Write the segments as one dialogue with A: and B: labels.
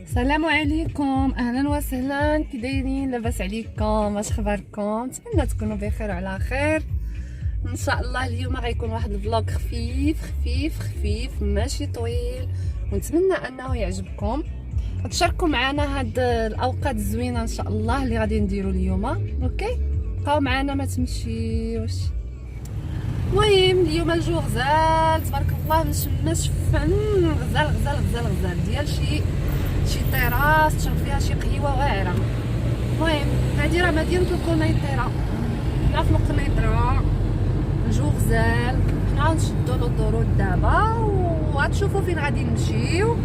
A: السلام عليكم، اهلا وسهلا. كي دايرين؟ لاباس عليكم؟ واش اخباركم؟ نتمنى تكونوا بخير وعلى خير ان شاء الله. اليوم غيكون واحد الفلوق خفيف ماشي طويل، ونتمنى انه يعجبكم وتشاركوا معنا هاد الاوقات الزوينه ان شاء الله اللي غادي نديرو اليوم. اوكي، بقاو معنا ما تمشيوش. المهم اليوم الجو غزال تبارك الله، مشمس فن غزال ديال شي طيراس تشرب فيها شي قهيوه واعره. المهم هادي راه مدينه القنيطره، حنا في القنيطره، الجو غزال. حنا غنشدو لودروت دابا وغتشوفوا فين غادي نمشيو،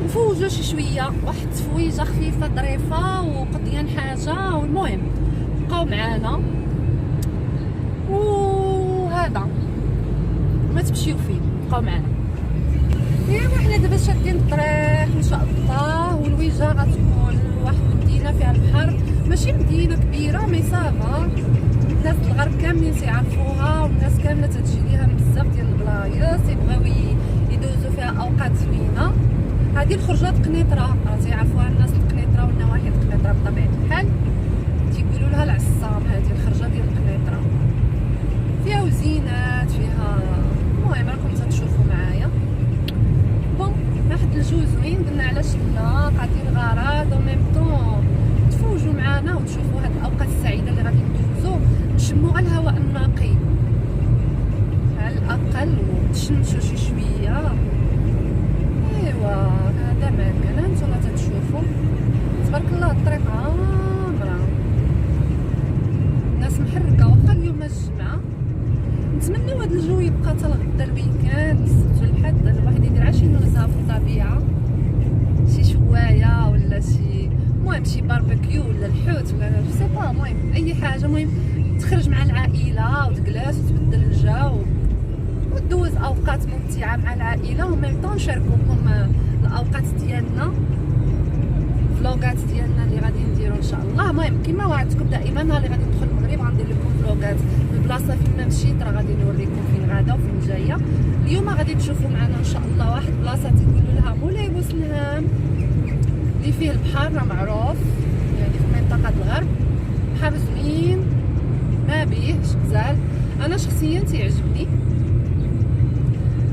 A: نفوجو شي شويه، واحد التفويجه خفيفه ظريفه وقضيان حاجه. والمهم بقاو معانا وهذا ما تمشيو فين، بقاو معنا. ايوا حنا دابا شادين الطريق ان شاء الله، والوجهه غتكون واحد المدينه فيها البحر، ماشي مدينه كبيره مي صافا. الناس الغرب كاملين تيعرفوها، والناس كامله تجي ليها من بزاف ديال البلايص يبغيو يدوزو فيها اوقات زوينه. هذه الخرجه قنيطره راه تيعرفوها الناس قنيطره والنواحي قنيطره بطبيعه الحال، تيقولوا لها العصام. هذه الخرجه ديال قنيطره فيها وزينات فيها، المهم راكم تشوفوا معايا. بون واحد الجو زوين، قلنا علاش لا قاعدين غرض و ميم طون تفوجوا معنا وتشوفوا هاد الاوقات السعيده اللي غادي ندوزو، نشموا غير الهواء النقي على الاقل وتشمسوا شي شويه. ايوا هذا ما كان نتوما تتشوفوا تبارك الله. الطريق عامره، الناس محركه، واخا اليوم الجمعه. نتمنوا هذا الجو يبقى حتى لغدا الويكاند، السبت والحد، الواحد يدير شي نزهه في الطبيعه، شي شوايه ولا شي، المهم شي باربيكيو ولا الحوت ولا سي با، المهم اي حاجه. المهم تخرج مع العائله وتجلس وتبدل الجو ودوز اوقات ممتعه مع العائله، وميم طون نشاركوكم الاوقات ديالنا، فلوغات ديالنا اللي غادي نديرو ان شاء الله. المهم كما وعدتكم دائما نهار اللي غادي ندخل المغرب غندير لكم فلوغات البلاصه فين ما مشيت، راه غادي نوريكم فين غادا وفين جايه. اليوم غادي تشوفوا معنا ان شاء الله واحد البلاصه تيقولوا لها مولاي بوسلهام، اللي فيه البحر راه معروف، يعني في منطقه الغرب. بحر زوين ما بيهش غزال، انا شخصيا تيعجبني.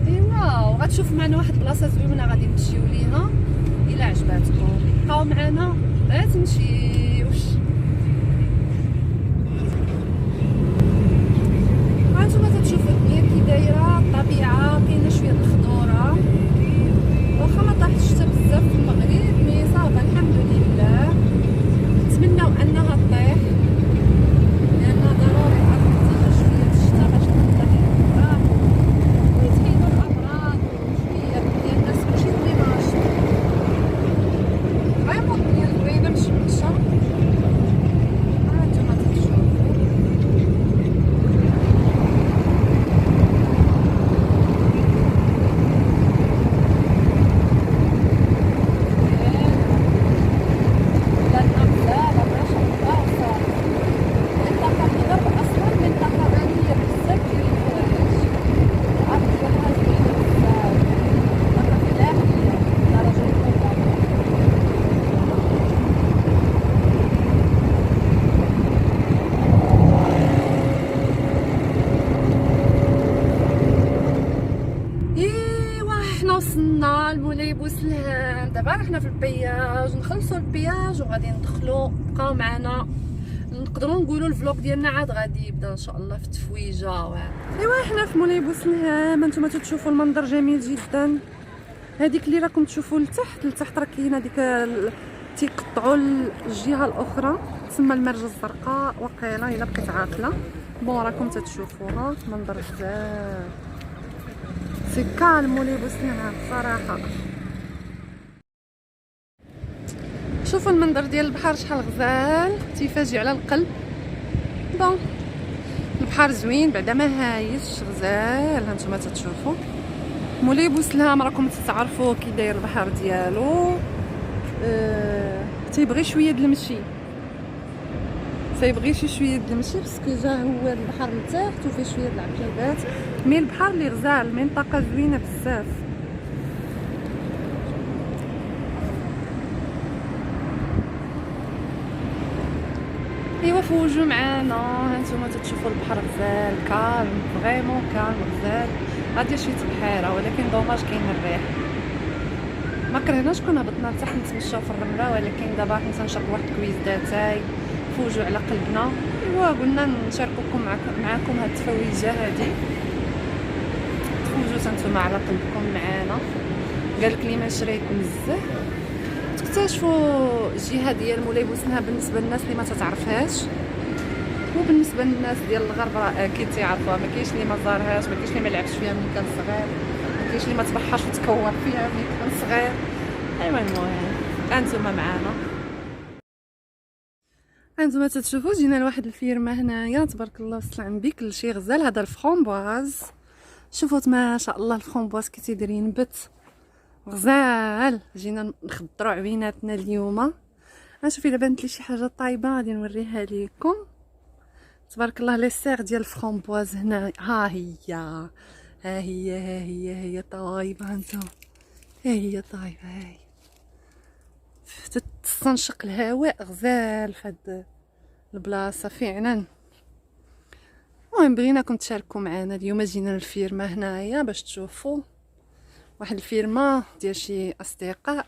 A: ايوا وغتشوف معنا واحد البلاصه زوينه غادي نمشيو ليها. الا عجباتكم بقاو معنا ما تمشيوش. هانتوما تتشوفوا الدنيا كي دايره، الطبيعه كاينه شويه الخضوره، واخا ما طاحش الشتا بزاف في المغرب مي صافا الحمد لله. نتمناو انها طيح لانها ضروري عرفتي شويه الشتا باش تنطلق الامراض ويتحيدوا الامراض وشويه ديال الناس ماشي ديماج. فريمون الدنيا زوينه مشمشه، هانتوما تتشوفوا. وصلنا لمولاي بوسلهام، دابا حنا في البياج، نخلصوا البياج وغادي ندخلوا. بقاو معنا، نقدروا نقولوا الفلوق ديالنا عاد غادي يبدا ان شاء الله في التفويجه. ايوا حنا في مولاي بوسلهام، انتم تتشوفوا المنظر جميل جدا. هذيك اللي راكم تشوفوا لتحت راه كاينه ديك تيقطعوا الجهه الاخرى تسمى المرجه الزرقاء وقيله الا بقيت عاقله. بون راكم تتشوفوها منظر بزاف سي كالم مولاي بوسلهام صراحه. شوفوا المنظر ديال البحر شحال غزال، تيفاجئ على القلب. بون البحر زوين بعدا ما هايش غزال. هانتوما تتشوفوا مولاي بوسلهام راكم تعرفوا كي داير البحر ديالو. تيبغي شويه د المشي، تيبغي شي شويه د المشي باسكو جا هو البحر من تحت وفيه شويه د العقيبات. مي البحر اللي غزال، المنطقه زوينه بزاف. تفوجوا معانا. هانتوما تتشوفوا البحر غزال كالم، فريمون كالم غزال. غادي شي بحيره ولكن دوماج كاين الريح. ما كرهناش كنا هبطنا لتحت نتمشاو في الرمله، ولكن دابا حنا تنشرب واحد كويز داتاي فوجوا على قلبنا. ايوا قلنا نشارككم معاكم هاد التفويجه هادي، تفوجوا نتوما على قلبكم معانا. قالك لي ما شريت نزه. تكتشفوا الجهه ديال مولاي بوسنها بالنسبه للناس اللي ما تتعرفهاش، وبالنسبه للناس ديال الغرب راه اكيد تعرفوها. ما كاينش اللي ما زارهاش، ما كاينش اللي ما لعبش فيها ملي كان صغير، ما كاينش اللي ما تبحرش وتكور فيها ملي كان صغير. ايوا المهم انتما معانا. انتما تتشوفوا جينا لواحد الفيرما هنايا تبارك الله وسلام بك لشي غزال. هذا الفرomboise، شوفوا ما شاء الله الفرomboise كي تيدير ينبت غزال. جينا نخضروا عويناتنا اليوم. غنشوفي دابا بانت لي شي حاجه طايبه غادي نوريها لكم. تبارك الله لي سيغ ديال الفرomboise هنا. ها هي طايبه. هانتوما ها هي طايبه، هاي تستنشق الهواء غزال فهاد البلاصه فعلا. المهم بغيناكم تشاركوا معنا اليوم. جينا للفيرما هنايا باش تشوفوا واحد الفيرما ديال شي اصدقاء.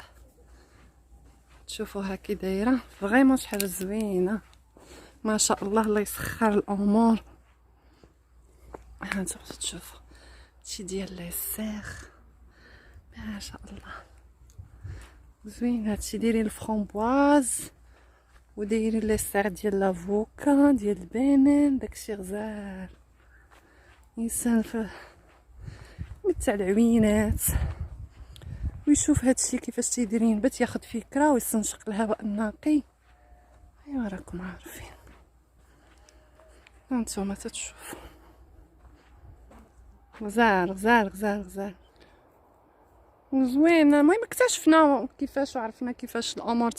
A: تشوفوها كي دايره فريمون شحال زوينه ما شاء الله. الله يسخر الامور. هانتوما تشوفوا هادشي ديال لي سيغ ما شاء الله زوين. هادشي دايرين الفرomboise ودايرين لي سيغ ديال لافوكا ديال البنان. داكشي غزال يسالف تاع العوينات ويشوف هادشي كيفاش تيدير ينبت، ياخد فكره ويستنشق الهواء النقي. ايوا راكم عارفين. هانتوما تتشوفوا غزال زوينه. المهم اكتشفنا كيفاش وعرفنا كيفاش الامور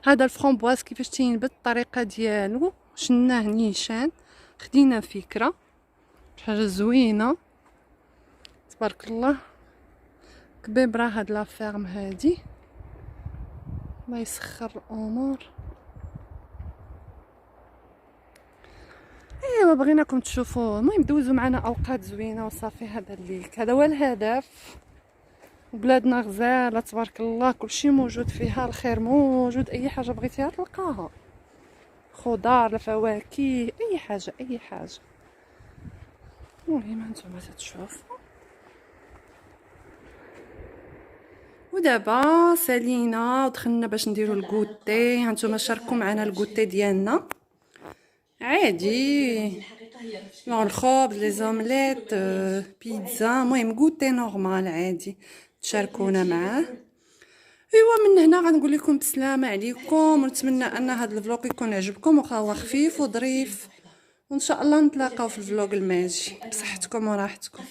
A: هذا الفرomboise كيفاش تينبت، الطريقه ديالو شناه نيشان، خدينا فكره حاجه زوينه تبارك الله. كبيبره هاد لا فيرم هادي الله يسخر الامور. ايوا بغيناكم تشوفوا. المهم دوزوا معنا اوقات زوينه وصافي. هذا الليل هذا هو الهدف. بلادنا غزاله تبارك الله، كلشي موجود فيها، الخير موجود، اي حاجه بغيتيها تلقاها، خضار الفواكه اي حاجه. المهم هانتوما تتشوفوا. ودابا سالينا ودخلنا باش نديرو الكوتي. هانتوما شاركوا معنا الكوتي ديالنا عادي، الخبز لي زومليت بيتزا، المهم كوتي نورمال عادي تشاركونا معاه. ايوا من هنا غنقول لكم بسلامه عليكم، ونتمنى ان هذا الفلوق يكون عجبكم وخا هو خفيف وظريف، وان شاء الله نتلاقاو في الفلوق الماجي بصحتكم وراحتكم.